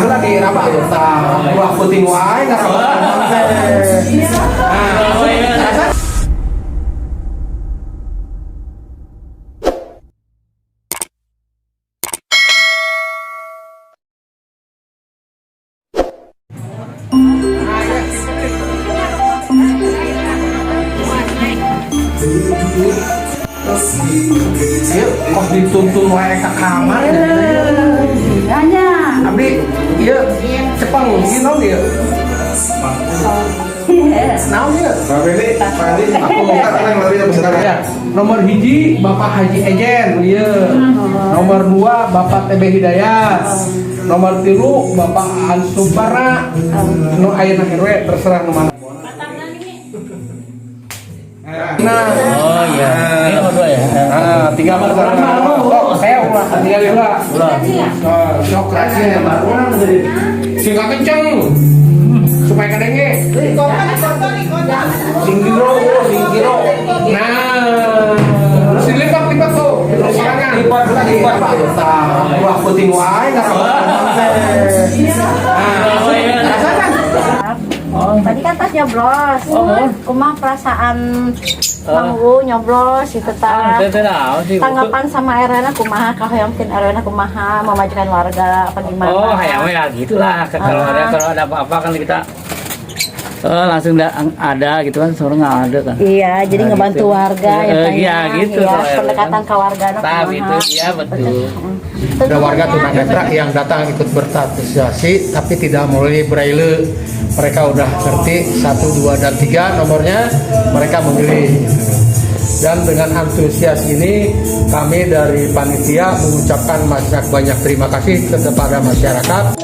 lagi rabak wah puting wae ngarabak. Yuk, kos dituntun wae ka kamar. Hanya. Abdi, iya, cepeng, gino dia. Naon dia? Aku ya. Nomor hiji Bapak Haji Ejen, iya. Nomor 2 Bapak TB Hidayat. Nomor 3 Bapak Ansubara. Nu ayeuna RW terserah nu mana. Nah, Oh iya, ini nomor 2 ya? tinggal saya ulah tinggal ulah. Sok rajin ya baru singkat kenceng supaya kadenge. Singgiro. Nah, lipat tuh. Lipat. Wah puting wae ngarabak. Tadi kan tas nyoblos. Kumaha perasaan Manggu nyoblos itu tah. Tanggapan sama Erena kumaha, kahoyongkeun Erena kumaha memajukan warga apa gimana? Oh, hayang ya gitulah. Kalau ada apa-apa kan kita langsung ada gitu kan, seorang nggak ada kan. Iya, jadi ngebantu warga Iya gitu. pendekatan ke warga Tapi itu iya betul. Ada warga tunanetra yang datang ikut berpartisipasi tapi tidak melalui braille. Mereka udah ngerti 1, 2, dan 3 nomornya, mereka memilih. Dan dengan antusias ini kami dari panitia mengucapkan banyak terima kasih kepada masyarakat.